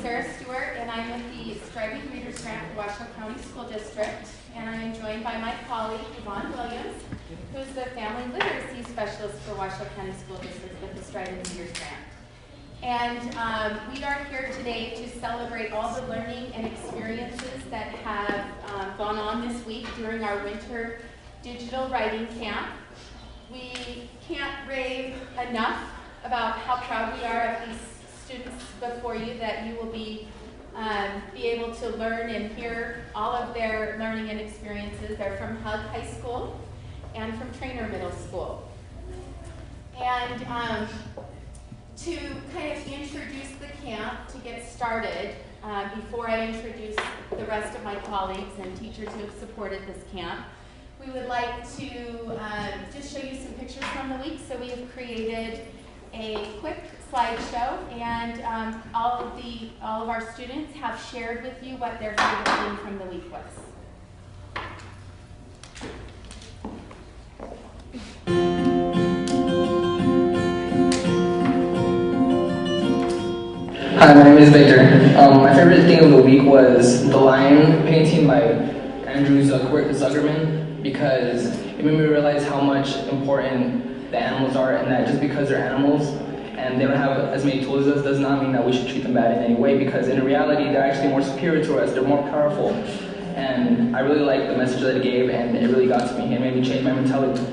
Sarah Stewart, and I'm with the Striving Readers Grant for Washoe County School District, and I am joined by my colleague, Yvonne Williams, who is the Family Literacy Specialist for Washoe County School District with the Striving Readers Grant. And we are here today to celebrate all the learning and experiences that have gone on this week during our winter digital writing camp. We can't rave enough about how proud we are of these students before you, that you will be able to learn and hear all of their learning and experiences. They're from Hug High School and from Trainer Middle School. And to kind of introduce the camp, to get started, before I introduce the rest of my colleagues and teachers who have supported this camp, we would like to just show you some pictures from the week. So we have created a quick slideshow, and all of our students have shared with you what their favorite thing from the week was. Hi, my name is Victor. My favorite thing of the week was the lion painting by Andrew Zuckerman, because it made me realize how much important the animals are, and that just because they're animals and they don't have as many tools as us does not mean that we should treat them bad in any way, because in reality they're actually more superior to us, they're more powerful. And I really liked the message that it gave, and it really got to me. It made me change my mentality.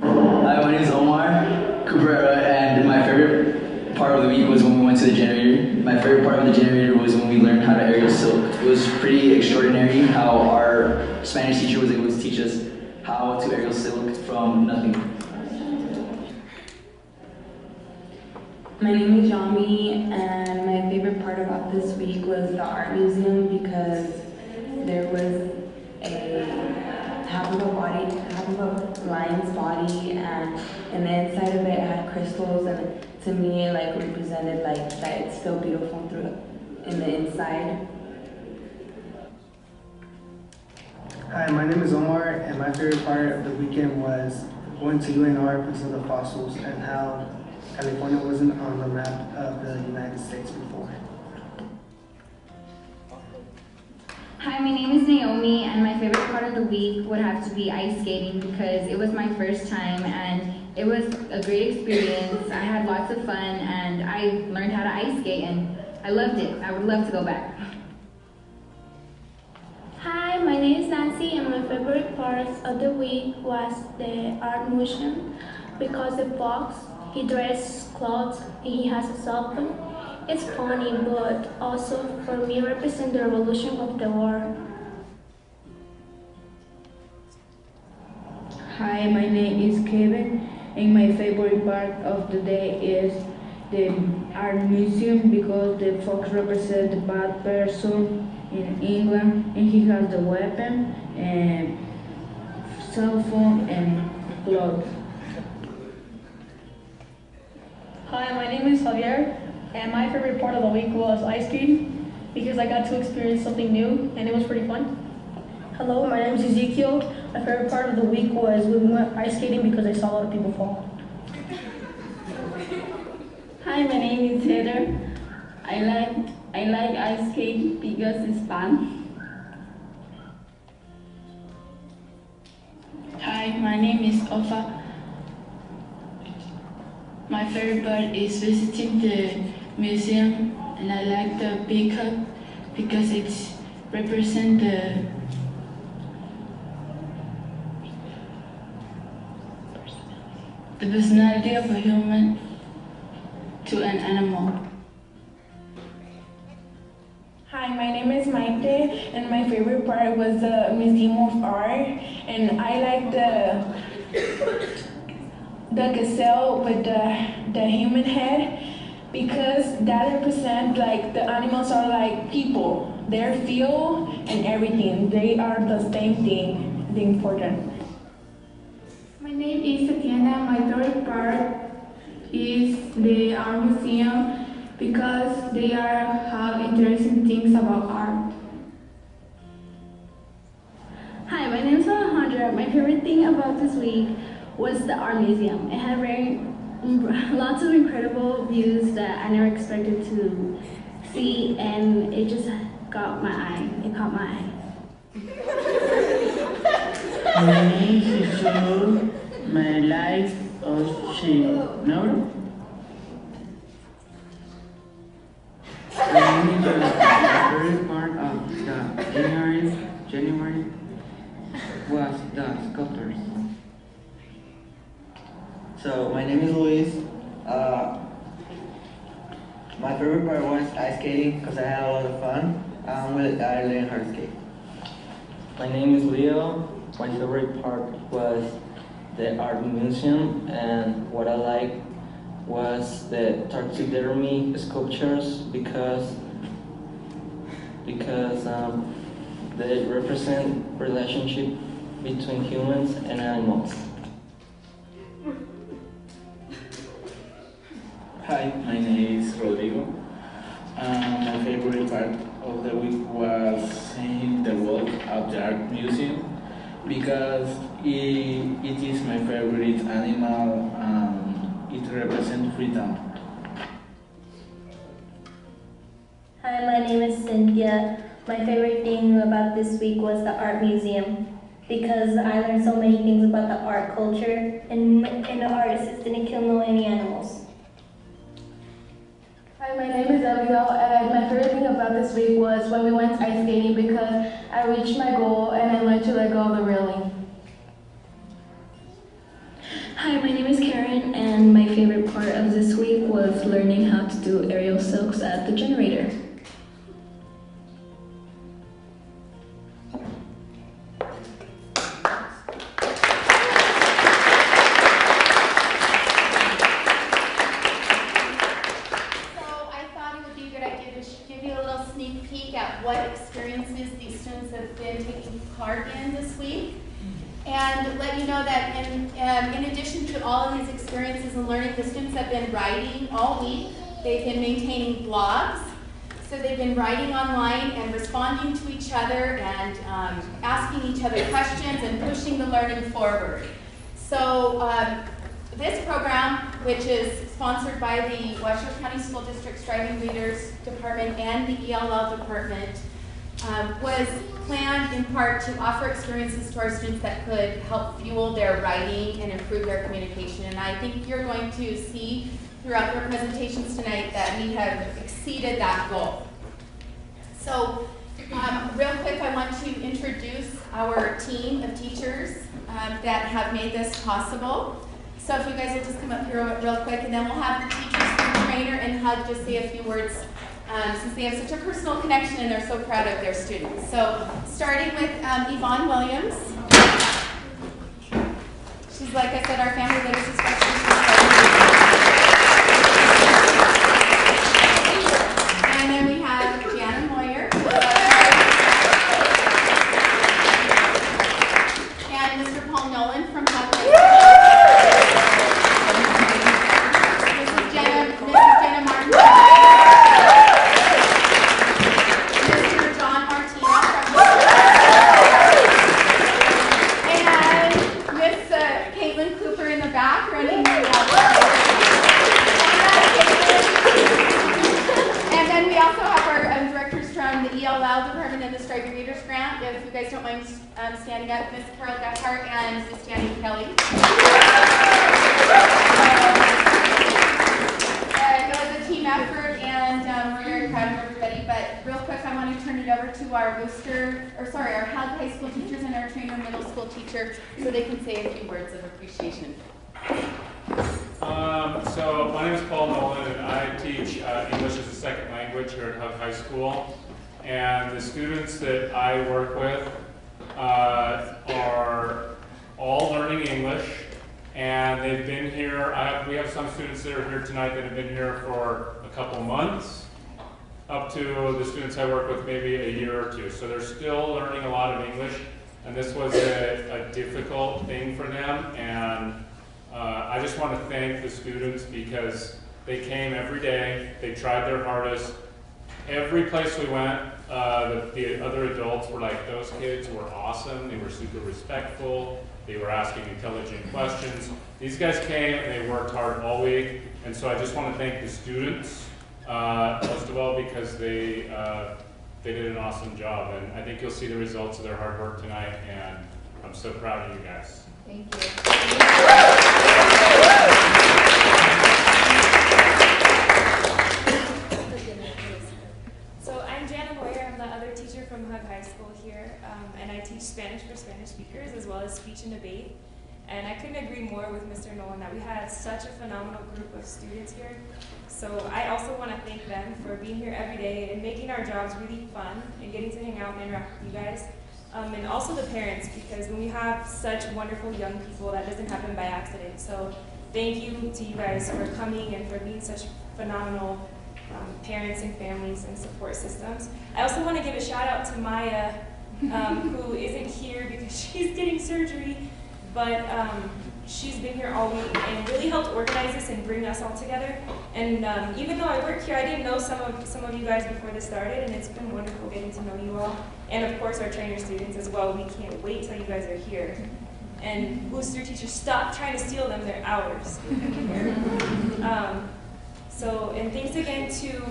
Hi, my name is Omar Cabrera, and my favorite part of the week was when we went to the generator. My favorite part of the generator was when we learned how to aerial silk. It was pretty extraordinary how our Spanish teacher was able to teach us how to aerial silk from nothing. My name is Yami, and my favorite part about this week was the art museum, because there was a half of a lion's body, and in the inside of it had crystals, and to me it like represented like that it's still beautiful in the inside. Hi, my name is Omar, and my favorite part of the weekend was going to UNR because of the fossils and how California wasn't on the map of the United States before. Hi, my name is Naomi, and my favorite part of the week would have to be ice skating, because it was my first time and it was a great experience. I had lots of fun and I learned how to ice skate and I loved it. I would love to go back. Hi, my name is Nancy, and my favorite part of the week was the art museum, because the box, he dresses clothes and he has a cell phone. It's funny, but also for me represent the revolution of the war. Hi, my name is Kevin, and my favorite part of the day is the art museum, because the fox represents the bad person in England, and he has the weapon and cell phone and clothes. Hi, my name is Javier, and my favorite part of the week was ice skating, because I got to experience something new and it was pretty fun. Hello, my name is Ezekiel. My favorite part of the week was when we went ice skating, because I saw a lot of people fall. Hi, my name is Heather. I like ice skating because it's fun. Hi, my name is Ofa. My favorite part is visiting the museum, and I like the peacock because it represents the personality of a human to an animal. Hi, my name is Maite, and my favorite part was the Museum of Art, and I like the gazelle with the human head, because that represents like the animals are like people. They feel and everything. They are the same thing, the important. My name is Tatiana. My favorite part is the art museum, because they have interesting things about art. Hi, my name is Alejandra. My favorite thing about this week was the art museum. It had very lots of incredible views that I never expected to see, and it just got my eye. It caught my eye. My name is Jesus. My life of she. No? My name is the first part of the January was the sculptors. So my name is Luis. My favorite part was ice skating because I had a lot of fun. I learned how to skate. My name is Leo. My favorite part was the art museum, and what I liked was the taxidermy sculptures because they represent relationship between humans and animals. Hi, my name is Rodrigo. My favorite part of the week was seeing the world of the art museum because it is my favorite animal and it represents freedom. Hi, my name is Cynthia. My favorite thing about this week was the art museum because I learned so many things about the art culture and the artists didn't kill no any animals. Hi, my name is Abigail, and my favorite thing about this week was when we went ice skating because I reached my goal and I learned to let go of the railing. Hi, my name is Karen, and my favorite part of this week was learning how to do aerial silks at the generator. What experiences these students have been taking part in this week, and let you know that in addition to all of these experiences and learning, the students have been writing all week. They've been maintaining blogs, so they've been writing online and responding to each other and asking each other questions and pushing the learning forward. So this program, which is sponsored by the Washoe County School District Striving Leaders Department and the ELL Department, was planned in part to offer experiences to our students that could help fuel their writing and improve their communication. And I think you're going to see throughout their presentations tonight that we have exceeded that goal. So real quick, I want to introduce our team of teachers that have made this possible. So if you guys will just come up here real quick, and then we'll have the teachers from Trainer and HUG just say a few words since they have such a personal connection and they're so proud of their students. So starting with Yvonne Williams. She's, like I said, our family literacy specialist. And then we have Jana Moyer. And Mr. Paul Nolan from HUG. Mrs. Jenna Martin. Mr. John Martino and Miss Caitlin Cooper in the back running the and then we also have our directors from the ELL Department and the Striving Readers Grant. If you guys don't mind standing up, Miss Carol Gephardt and Miss Danny Kelly. It was a team effort, and we're very proud of everybody. But real quick, I want to turn it over to our our HUG high school teachers and our Trainer middle school teacher, so they can say a few words of appreciation. So my name is Paul Nolan, and I teach English as a second language here at HUG High School. And the students that I work with are all learning English, and they've been here. We have some students that are here tonight that have been here for a couple months, up to the students I work with maybe a year or two. So they're still learning a lot of English, and this was a difficult thing for them. And I just want to thank the students because they came every day, they tried their hardest. Every place we went, the other adults were like, those kids were awesome, they were super respectful, They were asking intelligent questions. These guys came and they worked hard all week, and so I just want to thank the students, most of all, because they did an awesome job, and I think you'll see the results of their hard work tonight, and I'm so proud of you guys. Thank you. So I'm Jana Moyer. I'm the other teacher from Hug High School here, and I teach Spanish for Spanish speakers as well as speech and debate. And I couldn't agree more with Mr. Nolan that we had such a phenomenal group of students here. So I also want to thank them for being here every day and making our jobs really fun and getting to hang out and interact with you guys. And also the parents, because when we have such wonderful young people, that doesn't happen by accident. So thank you to you guys for coming and for being such phenomenal parents and families and support systems. I also want to give a shout out to Maya, who isn't here because she's getting surgery, but she's been here all week and really helped organize this and bring us all together. And even though I work here, I didn't know some of you guys before this started, and it's been wonderful getting to know you all. And of course our trainer students as well. We can't wait till you guys are here. And booster teachers, stop trying to steal them, they're ours. And thanks again to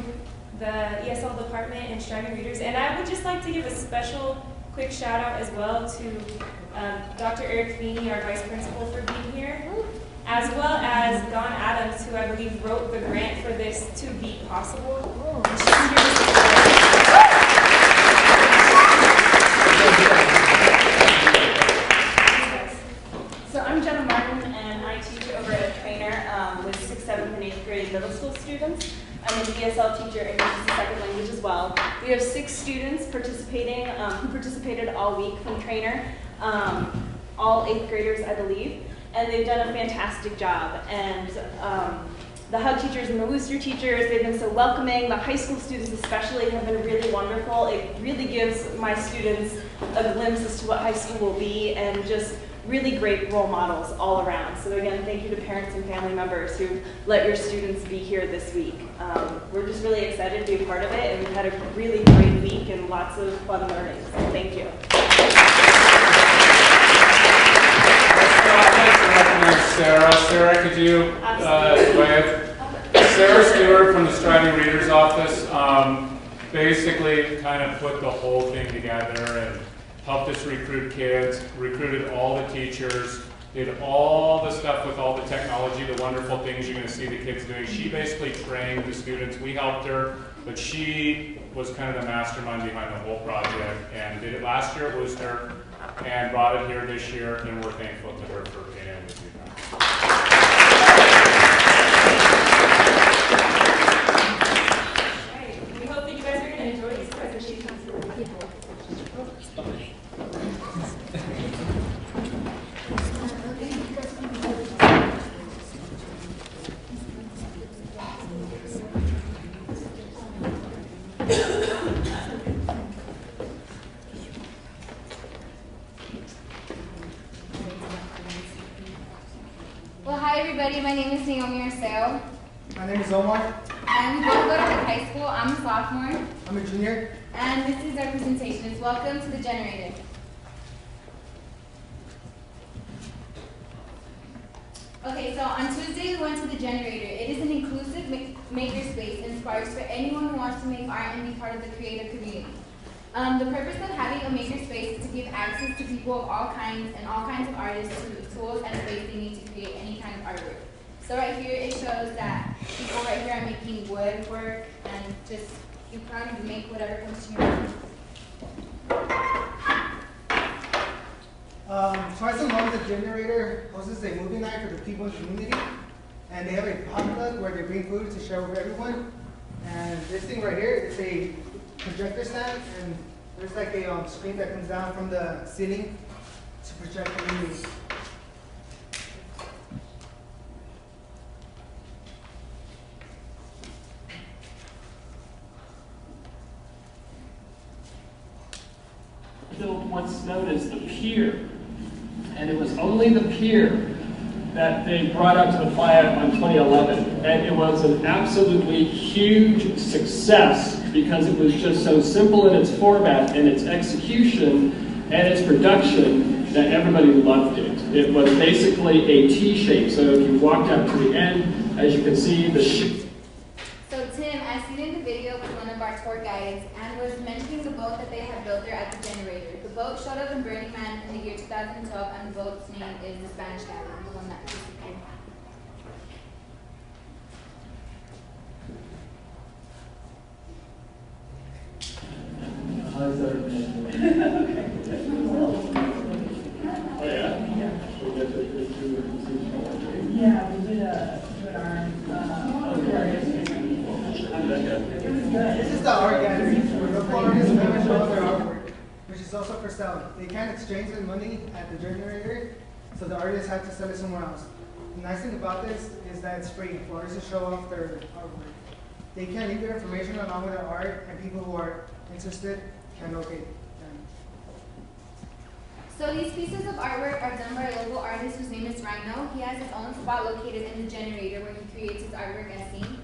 the ESL department and Striving Readers. And I would just like to give a special quick shout out as well to Dr. Eric Feeney, our vice principal, for being here, as well as Dawn Adams, who I believe wrote the grant for this to be possible. And she's here So I'm Jenna Martin, and I teach over at Trainer with 6th, 7th, and 8th grade middle school students. I'm an ESL teacher, English as a second language as well. We have 6 students participating, who participated all week from Trainer, all 8th graders, I believe, and they've done a fantastic job. And the Hug teachers and the Wooster teachers, they've been so welcoming. The high school students especially have been really wonderful. It really gives my students a glimpse as to what high school will be, and just really great role models all around. So again, thank you to parents and family members who let your students be here this week. We're just really excited to be a part of it, and we've had a really great week and lots of fun learning. So thank you. I'd like to recognize Sarah. Sarah, could you wave? Sarah Stewart from the Striving Readers office basically kind of put the whole thing together and helped us recruit kids, recruited all the teachers, did all the stuff with all the technology, the wonderful things you're going to see the kids doing. She basically trained the students. We helped her, but she was kind of the mastermind behind the whole project and did it last year at Wooster and brought it here this year, and we're thankful to her for being able to do that. We hope that you guys are going to enjoy these presentations. Well, hi everybody. My name is Naomi Arceo. My name is Omar. And we both go to Hug High School. I'm a sophomore. I'm a junior. And this is our presentation. It's Welcome to the Generator. Okay, so on Tuesday we went to the Generator. It is an inclusive makerspace and sparks for anyone who wants to make art and be part of the creative community. The purpose of having a makerspace is to give access to people of all kinds and all kinds of artists to tools and space they need to create any kind of artwork. So right here it shows that people right here are making woodwork and just be proud to make whatever comes to your mind. Twice a month, the Generator hosts a movie night for the people in the community, and they have a potluck where they bring food to share with everyone. And this thing right here is a projector stand, and there's like a screen that comes down from the ceiling to project the movies. Built what's known as the pier, and it was only the pier that they brought up to the fire on 2011, and it was an absolutely huge success because it was just so simple in its format and its execution and its production that everybody loved it. It was basically a T shape. So if you walked up to the end, as you can see, the So Tim, as seen in the video with one of our tour guides, and was mentioning the boat that they had built there at the generator. The boat showed up in Burning Man in the year 2012, and the boat's name is the Spanish Galleon, the one that disappeared. Oh, yeah? Yeah, we did This is the art gallery where local artists come and show off their artwork, which is also for sale. They can't exchange the money at the generator, so the artists have to sell it somewhere else. The nice thing about this is that it's free for artists to show off their artwork. They can leave their information along with their art, and people who are interested can locate them. So these pieces of artwork are done by a local artist whose name is Rhino. He has his own spot located in the generator where he creates his artwork as seen.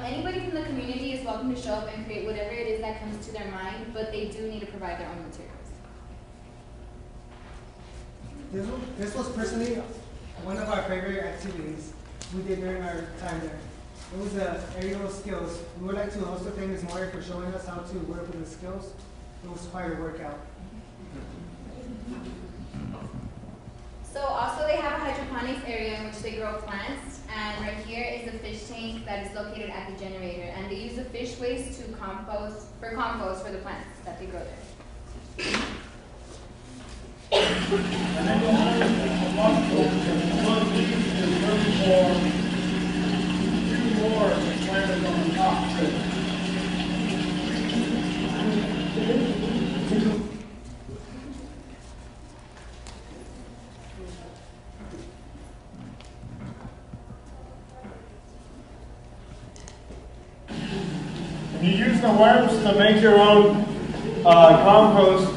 Anybody from the community is welcome to show up and create whatever it is that comes to their mind, but they do need to provide their own materials. This was personally one of our favorite activities we did during our time there. It was aerial skills. We would like to also thank Ms. Moyer for showing us how to work with the skills. It was quite a workout. So also they have a hydroponics area in which they grow plants, and right here is a fish tank that is located at the generator, and they use the fish waste to compost for the plants that they grow there. You use the worms to make your own compost,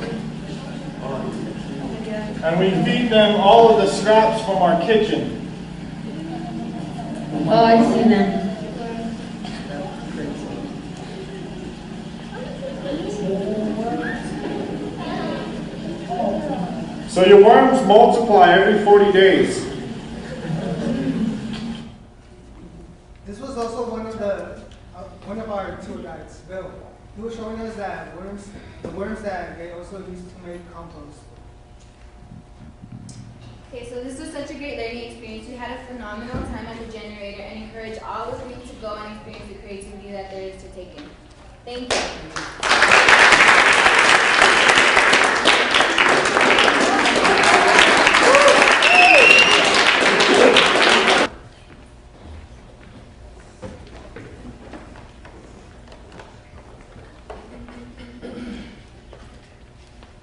and we feed them all of the scraps from our kitchen. Oh, I see that. So your worms multiply every 40 days. This was also one of our tour guides, Bill. He was showing us that the worms that they also use to make compost. Okay, so this was such a great learning experience. We had a phenomenal time at the generator and encourage all of you to go and experience the creativity that there is to take in. Thank you.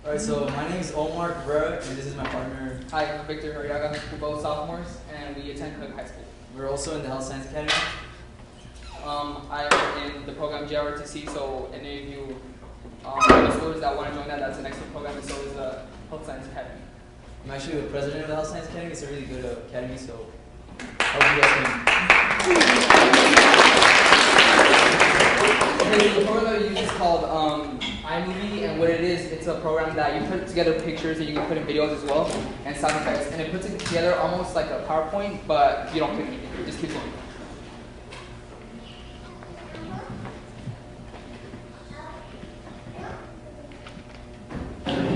Alright, so my name is Omar Cabrera, and this is my partner. Hi, I'm Victor Horiaga. We're both sophomores, and we attend Cook High School. We're also in the Health Science Academy. I'm in the program GRTC, so any of you middle schoolers that want to join that, that's an excellent program, and so is the Health Science Academy. I'm actually the president of the Health Science Academy. It's a really good academy, so I hope you guys can. Okay, so the program that we use is called iMovie, and what it is, it's a program that you put together pictures that you can put in videos as well, and sound effects, and it puts it together almost like a PowerPoint, but you don't click anything, it just keeps going.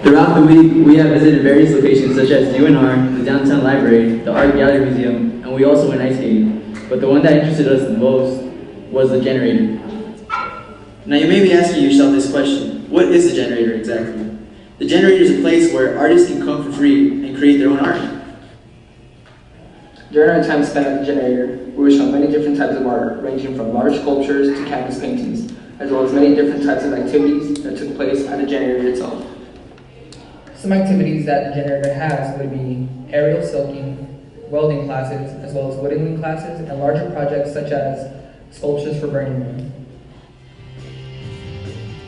Throughout the week, we have visited various locations such as UNR, the Downtown Library, the Art Gallery Museum, and we also went ice skating. But the one that interested us the most was the generator. Now you may be asking yourself this question: what is the generator exactly? The generator is a place where artists can come for free and create their own art. During our time spent at the generator, we were shown many different types of art, ranging from large sculptures to canvas paintings, as well as many different types of activities that took place at the generator itself. Some activities that the generator has would be aerial silking, welding classes, as well as woodinning classes, and larger projects such as sculptures for Burning Man.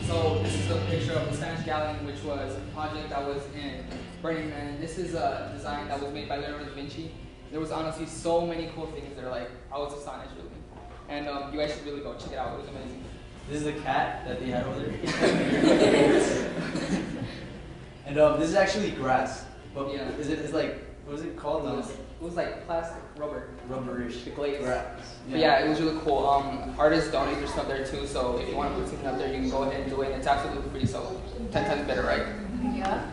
So this is a picture of the Spanish Galleon, which was a project that was in Burning Man. This is a design that was made by Leonardo da Vinci. There was honestly so many cool things there, like, I was astonished really. And you guys should really go check it out, it was amazing. This is a cat that they had over there. And this is actually grass. But yeah, it's like What was it called? It was like plastic, rubber. Rubberish. The glaze. Right. But yeah, it was really cool. Artists donate their stuff there too, so if you want to put something up there, you can go ahead and do it. And it's absolutely free, so 10 times better, right? Yeah.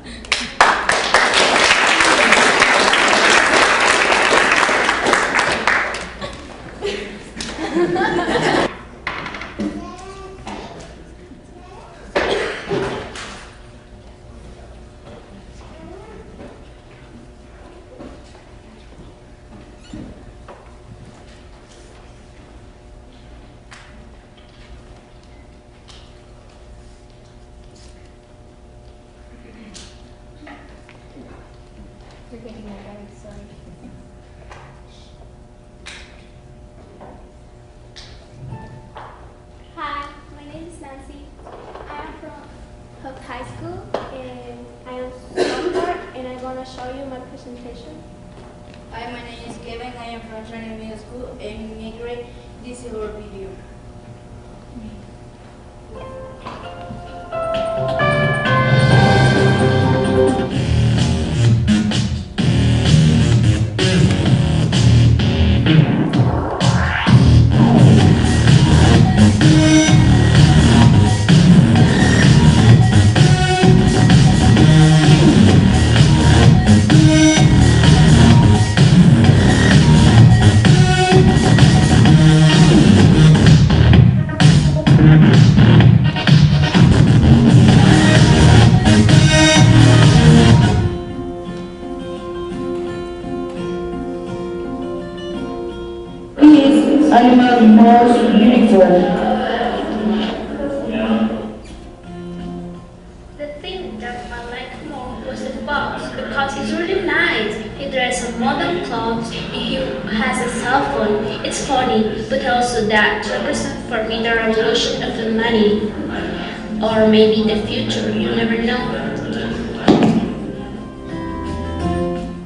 You're getting my bag, sorry. Hi, my name is Nancy. I am from Hook High School and I am sophomore and I'm going to show you my presentation. Hi, my name is Kevin. I am from Traner Middle School and in eighth grade. This is our video. Animal most beautiful. The thing that I like more was the fox because he's really nice. He dresses in modern clothes and he has a cell phone. It's funny, but also that represents for me the revolution of humanity. Or maybe the future, you never know.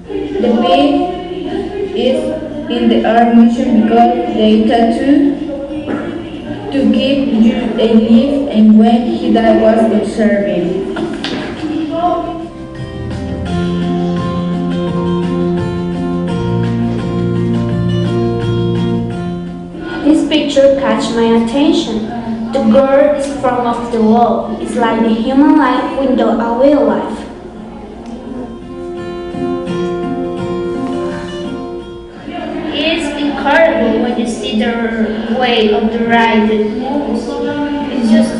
The pig is in the art mission because they tattoo to give you a lift and when he died was observing. This picture catch my attention. The girl is from off the wall. It's like the human life without a real life. It's incredible when you see the way of the ride that moves. It's just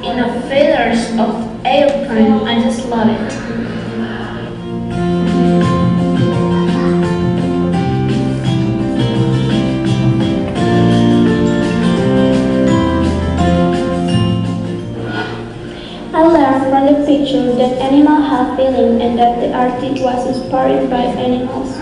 in the feathers of airplane. I just love it. I learned from the picture that animals have feeling and that the artist was inspired by animals.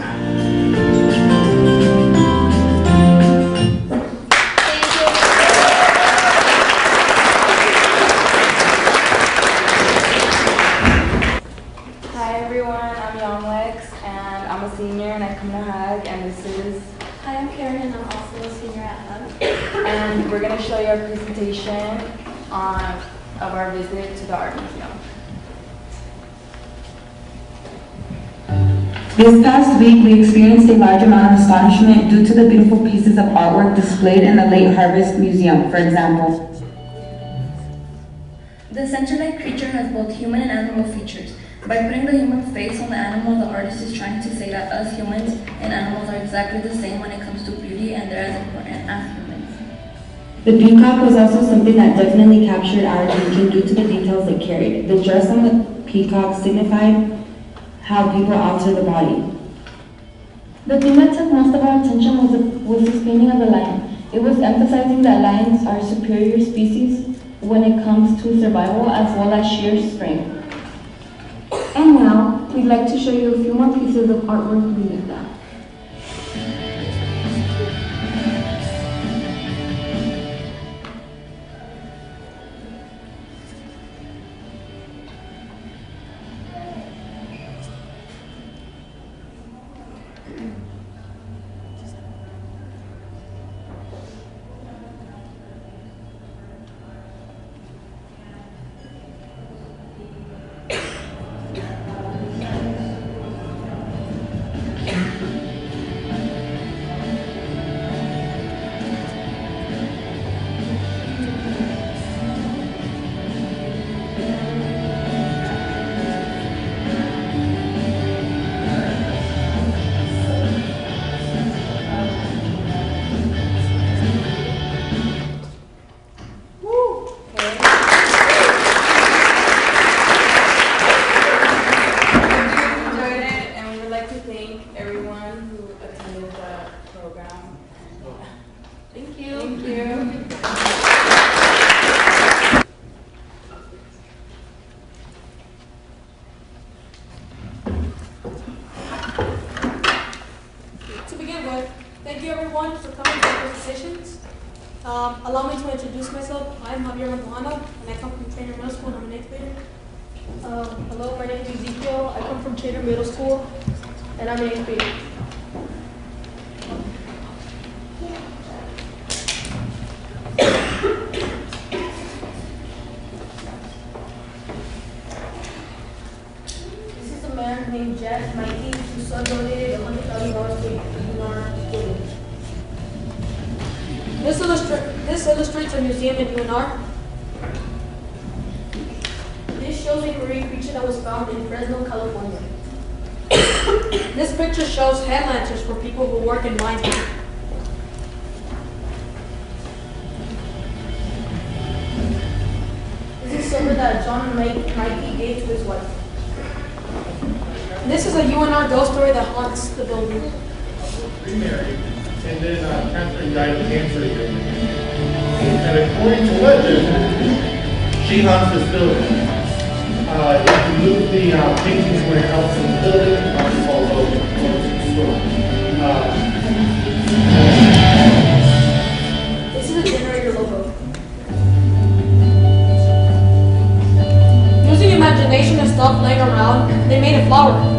Hi everyone, I'm Young Lex and I'm a senior and I come to Hug and this is... Hi, I'm Karen and I'm also a senior at Hug. And we're going to show you our presentation of our visit to the Art Museum. This past week, we experienced a large amount of astonishment due to the beautiful pieces of artwork displayed in the Late Harvest Museum, for example. The center-like creature has both human and animal features. By putting the human face on the animal, the artist is trying to say that us humans and animals are exactly the same when it comes to beauty and they're as important as humans. The peacock was also something that definitely captured our attention due to the details it carried. The dress on the peacock signified how people alter the body. The thing that took most of our attention was this painting of the lion. It was emphasizing that lions are superior species when it comes to survival as well as sheer strength. And now, we'd like to show you a few more pieces of artwork beneath that. Thank you everyone for coming to the presentations. Allow me to introduce myself. I'm Javier Manduano and I come from Trainer Middle School and I'm an 8th grader. Hello, my name is Ezekiel. I come from Trainer Middle School and I'm an 8th grader. This is a man named Jack Mikey whose son donated $100,000 to UNR building. This illustrates a museum in UNR. This shows a marine creature that was found in Fresno, California. This picture shows hand lanterns for people who work in mines. This is silver that John and Mikey gave to his wife. This is a UNR ghost story that haunts the building. Remarried, and then Catherine died of cancer. And according to legend, she haunts this building. If you move the paintings where it helps in the building, it falls over. This is a generator logo. Using imagination and stuff laying around, they made a flower.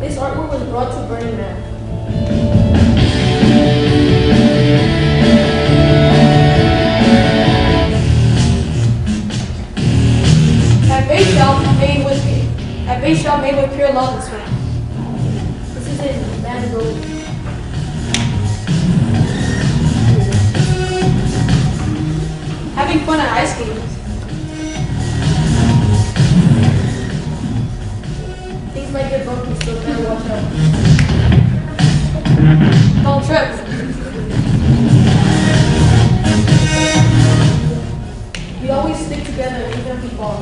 This artwork was brought to Burning Man. At base shop made with pure love and sweat. This is in Vanderbilt. Having fun at ice skating. Things might get bumpy, so better watch out. Don't trip. We always stick together even if we fall.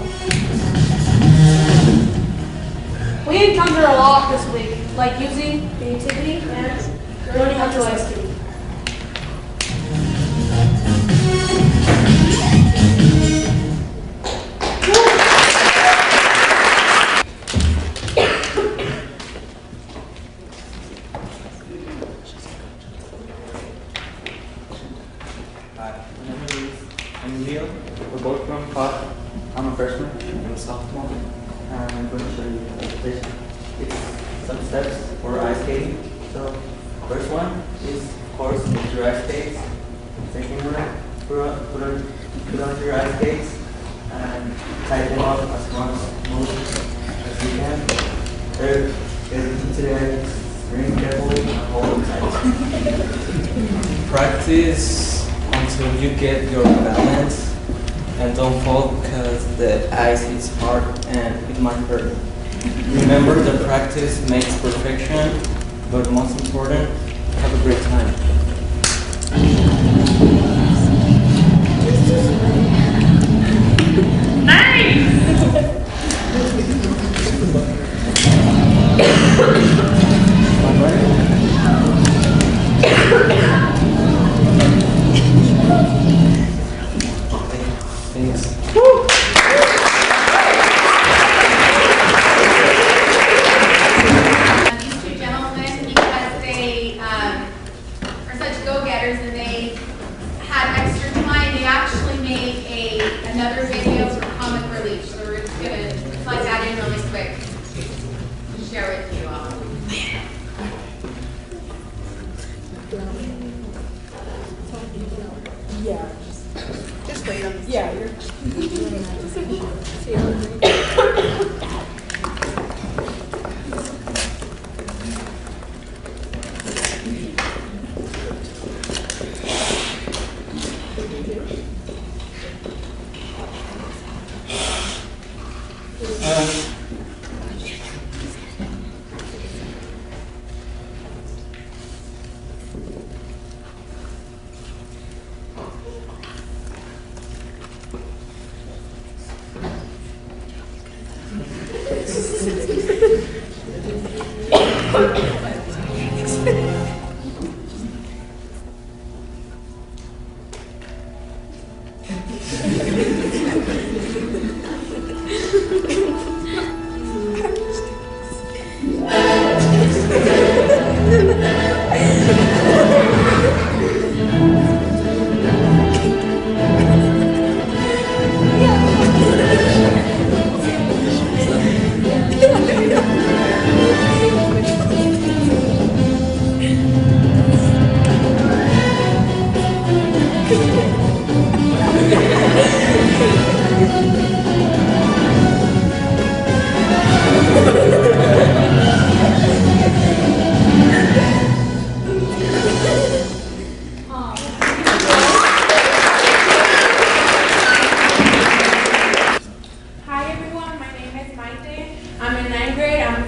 We encountered a lot this week, like using creativity and learning how to ice skate. Hi, my name is Emilio. We're both from COT. I'm a freshman, I'm a sophomore, and I'm going to show you the presentation. It's some steps for ice skating. So, first one is, of course, get your ice skates. Second one, put on your ice skates and tie them up as much as you can. Third, get into the ice, ring carefully, and hold them tight. Practice until you get your balance. And don't fall because the ice is hard and it might hurt. Remember that practice makes perfection, but most important, have a great time. Thanks. These two gentlemen, because they are such go-getters and they had extra time, they actually made another video for comic relief. So we're just going to plug that in really quick to share with you all. Yeah. Just wait on this. Yeah, you're.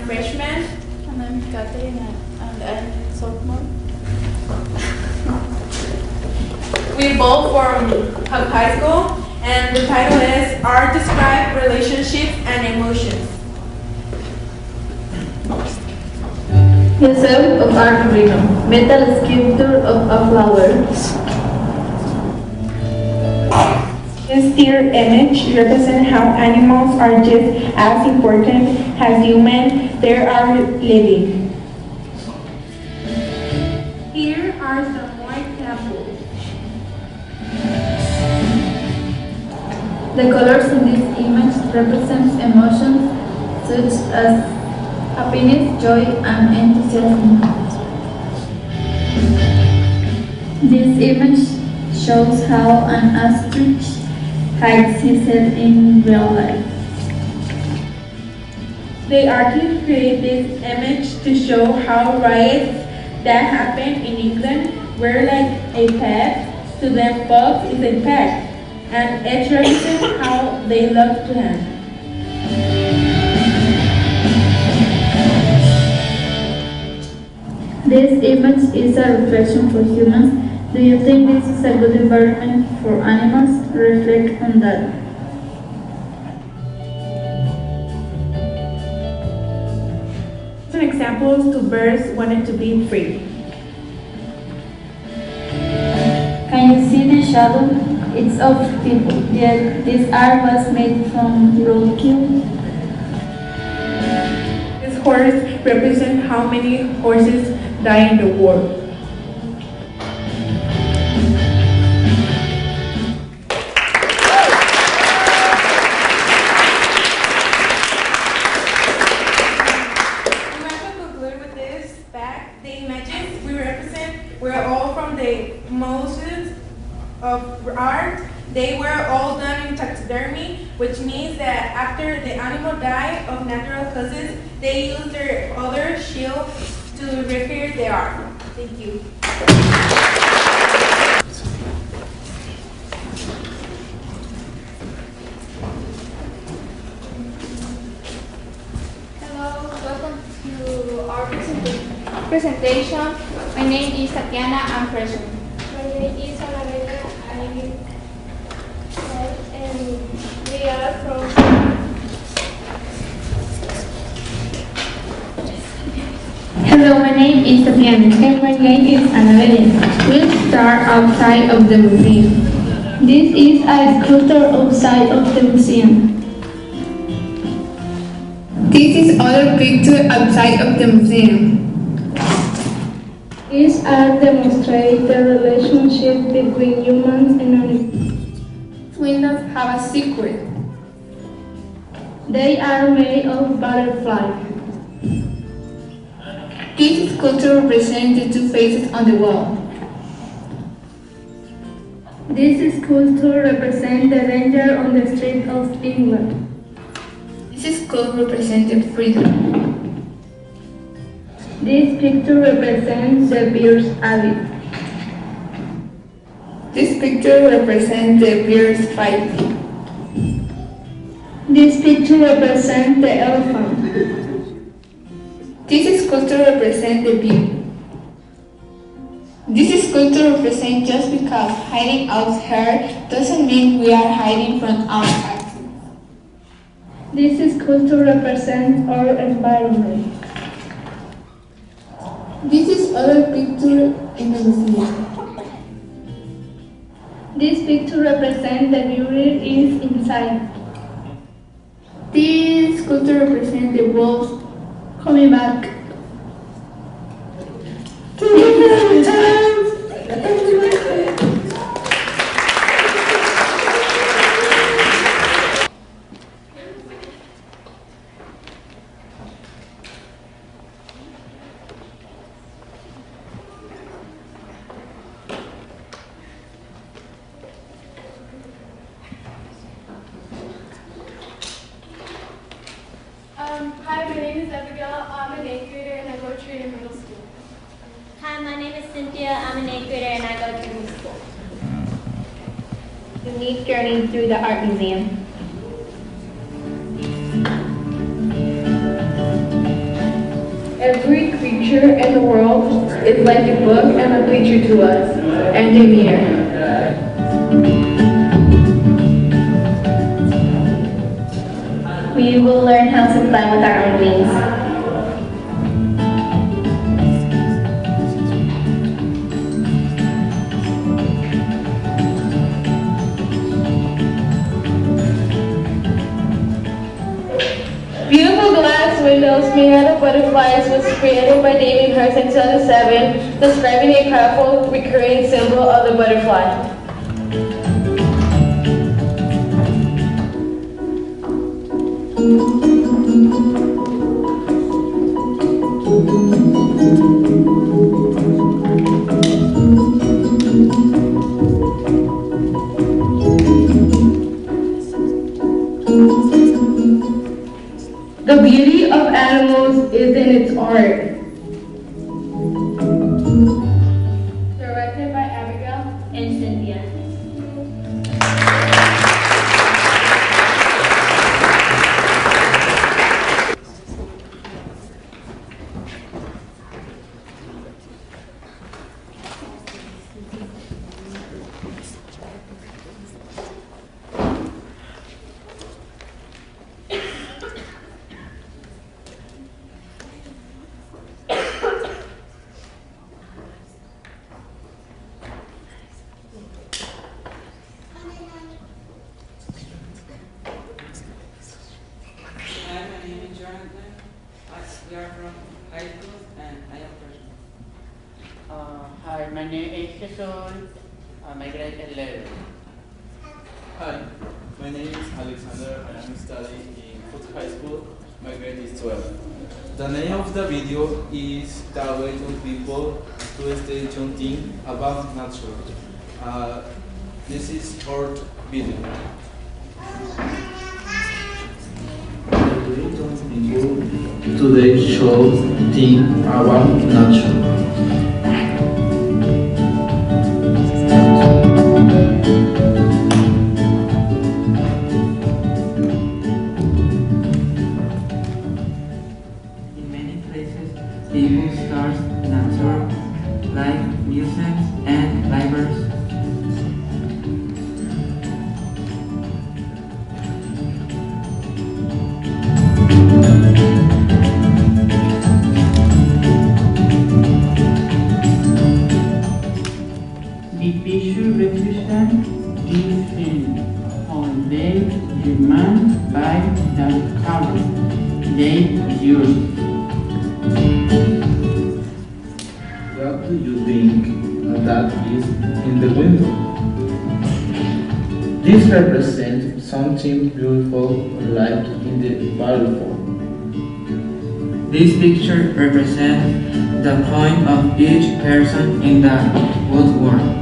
I'm freshman. And I'm Catherine, and I'm sophomore. We both from Hub High School, and the title is Art Describe Relationships and Emotions. The shape of art rhythm, metal sculpture of a flower. This still image represents how animals are just as important as humans. They are living. Here are some more examples. The colors in this image represent emotions such as happiness, joy, and enthusiasm. This image shows how an ostrich hides his head in real life. The artist created this image to show how riots that happened in England were like a pet. To them, fox is a pet, and it represents how they love to him. This image is a reflection for humans. Do you think this is a good environment for animals? Reflect on that. Some examples to birds wanting to be free. Can you see the shadow? It's of people, yet this art was made from roadkill. This horse represents how many horses die in the war. Of art, they were all done in taxidermy, which means that after the animal died of natural causes, they used their other shield to repair the art. Thank you. Hello, welcome to our presentation. My name is Tatiana, I'm freshman. My name is Annabella, and we are from. Hello, my name is Tatiana, and my name is Annabella. We'll start outside of the museum. This is a sculpture outside of the museum. This is other picture outside of the museum. These art demonstrate the relationship between humans and animals. Windows have a secret. They are made of butterflies. This sculpture represents the two faces on the wall. This sculpture represents the danger on the streets of England. This sculpture represents the freedom. This picture represents the bear's habit. This picture represents the bear's fighting. This picture represents the elephant. This sculpture represents the view. This sculpture represents just because hiding our hair doesn't mean we are hiding from our actions. This sculpture represents our environment. This is other picture in the museum. This picture represents the beauty is inside. This sculpture represents the wolves coming back. Hi, my name is Abigail. I'm an 8th grader and I go to Traner Middle School. Hi, my name is Cynthia. I'm an 8th grader and I go to new school. Unique journey through the art museum. Every creature in the world is like a book and a picture to us, and a mirror. We will learn how to fly with our own wings. Beautiful glass windows made out of butterflies was created by David Hurst in 2007, describing a colorful recurring symbol of the butterfly. The beauty of animals is in its art. Directed by Abigail and Cynthia. Hi, my name is Jonathan. We are from high school and I am freshman. Hi, my name is Jason. My grade 11. Hi, my name is Alexander and I'm studying in Foot High School. My grade is 12. The name of the video is The Way to People to Stay Something About Nature. This is our video. People today show think about nature. In many places, people start nature like museums and libraries. The picture represents this feeling on they demand by the color they use. What do you think that is in the window? This represents something beautiful like in the waterfall. This picture represents the point of each person in the whole world.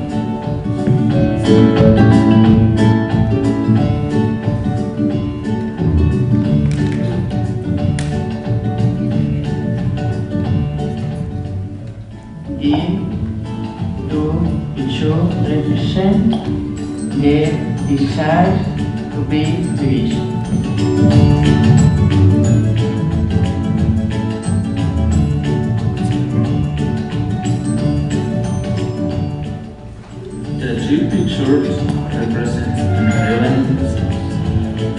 The picture represents the desire to be rich. The three pictures represent violence,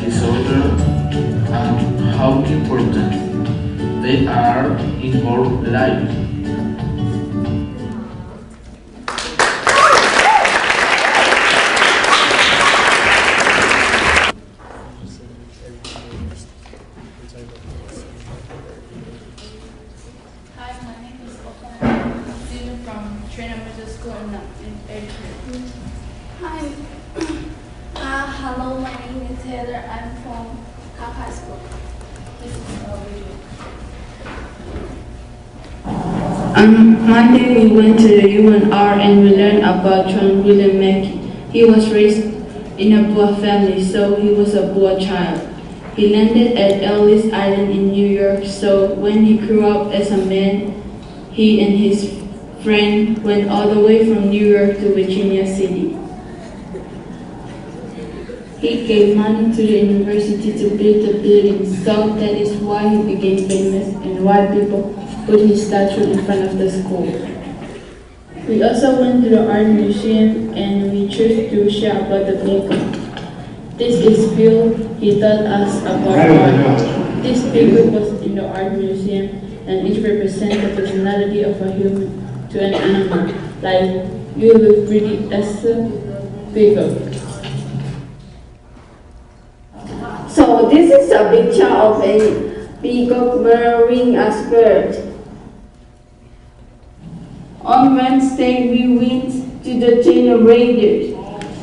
disorder, and how important they are in our life. Hi, my name is Oka. I'm a student from Trainer Middle School in 8th grade. Hi. Hello, my name is Heather. I'm from Cobb High School. This is our video. On Monday, we went to the UNR and we learned about John William Mackey. He was raised in a poor family, so he was a poor child. He landed at Ellis Island in New York, so when he grew up as a man, he and his friend went all the way from New York to Virginia City. He gave money to the university to build the building, so that is why he became famous and why people put his statue in front of the school. We also went to the art museum and we chose to share about the peacock. This is Phil. He told us about art. This peacock was in the art museum and it represents the personality of a human to an animal. Like, you look pretty as a peacock. So this is a picture of a peacock wearing a skirt. On Wednesday, we went to the generator.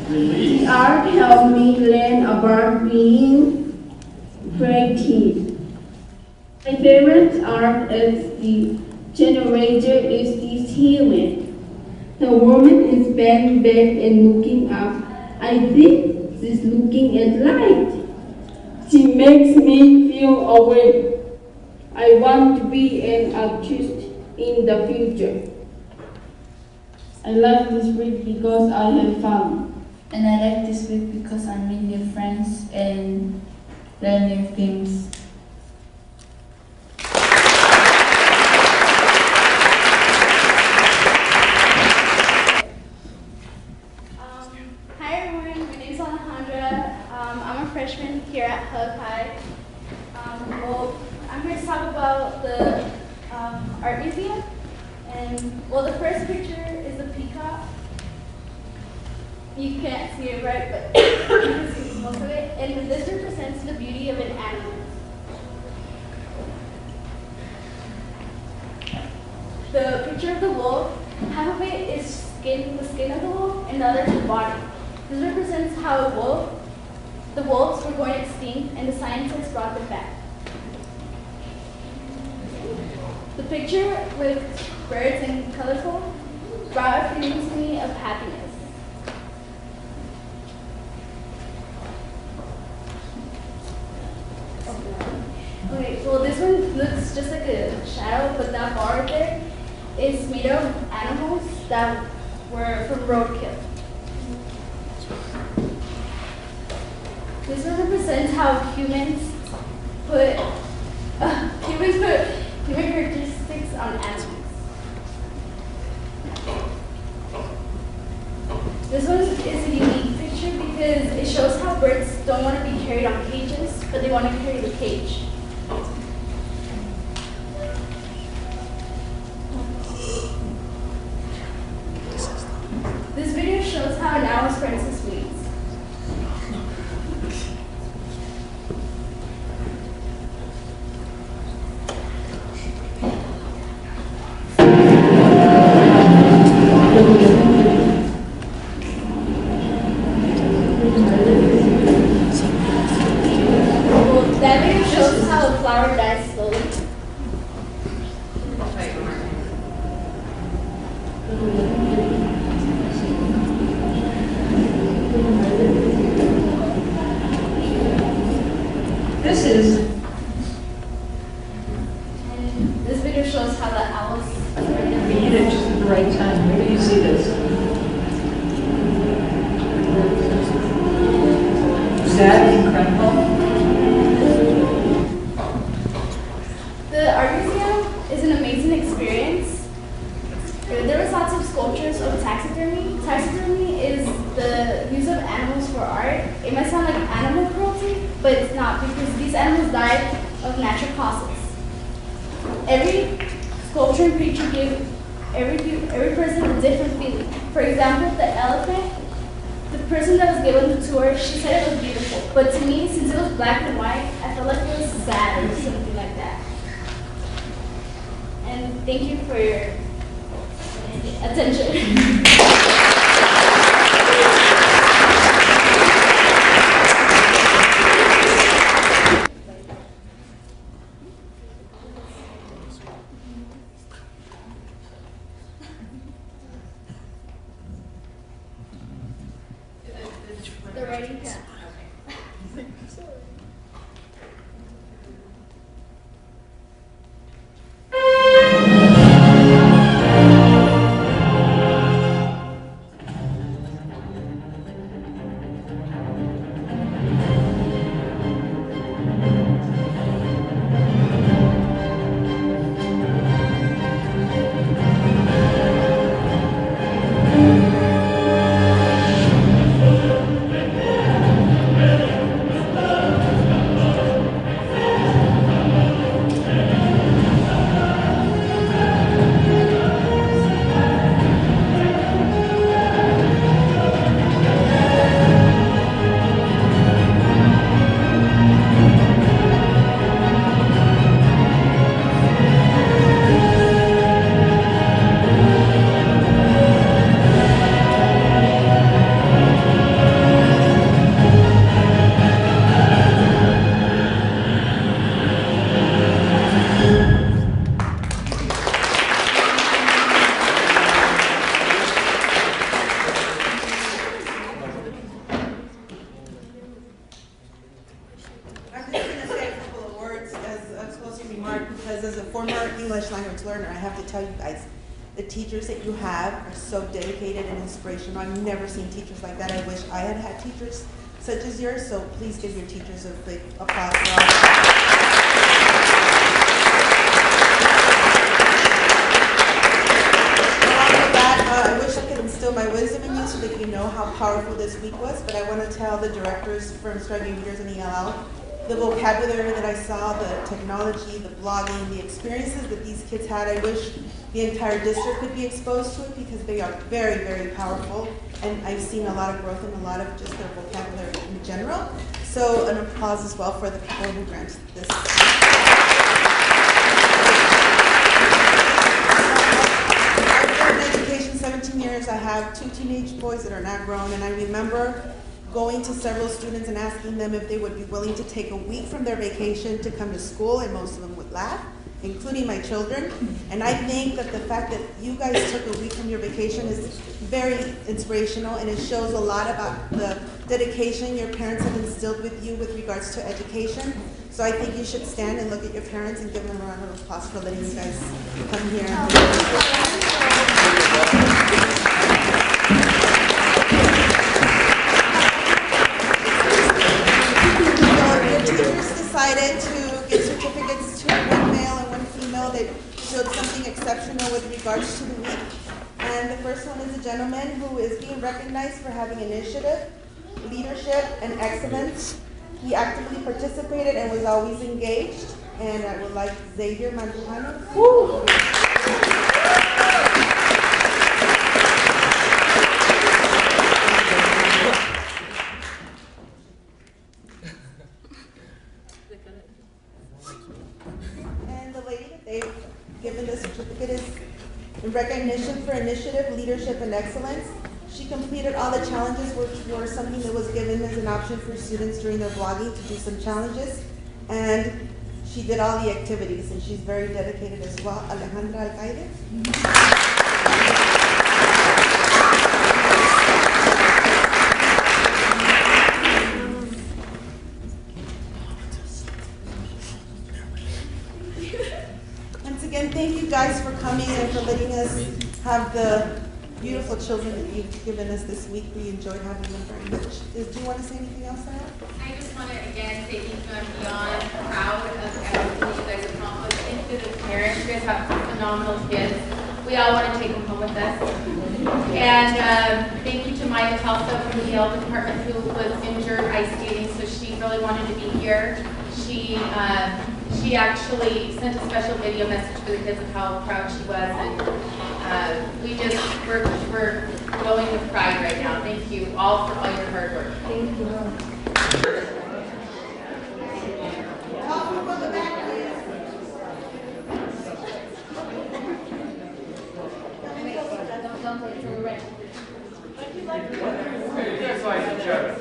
The art helped me learn about being creative. My favorite art as the generator is this human. The woman is bent back and looking up. I think she's looking at light. She makes me feel awake. I want to be an artist in the future. I like this week because I have fun. And I like this week because I meet new friends and learn new things. Hi everyone, my name is Alejandra. I'm a freshman here at Hug High. I'm here to talk about the art museum. And the first picture is the peacock. You can't see it right, but you can see most of it. And this represents the beauty of an animal. The picture of the wolf, half of it is the skin of the wolf, and the other is the body. This represents how the wolves were going extinct, and the scientists brought them back. The picture with birds and colorful brought a feeling to me of happiness. Okay, well this one looks just like a shadow, but that bar right there is made of animals that were from roadkill. This one represents how humans put human characteristics on animals. This one is a unique picture because it shows how birds don't want to be carried on cages, but they want to carry the cage. This video shows how an owl spreads its wings. That video shows how a flower dies slowly. This is. And this video shows how the owls. We hit it just at the right time. Where do you see this? Is that incredible? The art museum is an amazing experience. There was lots of sculptures of taxidermy. Taxidermy is the use of animals for art. It might sound like animal cruelty, but it's not because these animals died of natural causes. Every sculpture and picture gives every person a different feeling. For example, the elephant, the person that was given the tour, she said it was beautiful. But to me, since it was black and white, I felt like it was sad or something like that. And thank you for your attention. The writing pad. former English language learner, I have to tell you guys, the teachers that you have are so dedicated and inspirational. I've never seen teachers like that. I wish I had had teachers such as yours, so please give your teachers a big applause for all. I wish I could instill my wisdom in you so that you know how powerful this week was, but I want to tell the directors from Striving Leaders in ELL, the vocabulary that I saw, the technology, the blogging, the experiences that these kids had, I wish the entire district could be exposed to it because they are very, very powerful, and I've seen a lot of growth in a lot of just their vocabulary in general. So an applause as well for the people who granted this. I've been in education 17 years. I have 2 teenage boys that are not grown, and I remember going to several students and asking them if they would be willing to take a week from their vacation to come to school, and most of them would laugh, including my children. And I think that the fact that you guys took a week from your vacation is very inspirational, and it shows a lot about the dedication your parents have instilled with you with regards to education. So I think you should stand and look at your parents and give them a round of applause for letting you guys come here. Decided to give certificates to one male and one female that showed something exceptional with regards to the week. And the first one is a gentleman who is being recognized for having initiative, leadership, and excellence. He actively participated and was always engaged. And I would like Xavier Mandujano. Woo! Given the certificate is in recognition for initiative, leadership, and excellence. She completed all the challenges, which were something that was given as an option for students during their vlogging to do some challenges. And she did all the activities, and she's very dedicated as well. Alejandra Alcaide. Again, thank you guys for coming and for letting us have the beautiful children that you've given us this week. We enjoyed having them very much. Do you want to say anything else, Sarah? I just want to again say thank you. I'm beyond proud of everything you guys accomplished. Thank you to the parents. You guys have phenomenal kids. We all want to take them home with us. And thank you to Maya Telso from the ELL department who was injured ice skating, so she really wanted to be here. She actually sent a special video message for the kids of how proud she was, and we're glowing with pride right now. Thank you all for all your hard work. Thank you. Okay, next slide, Jeff.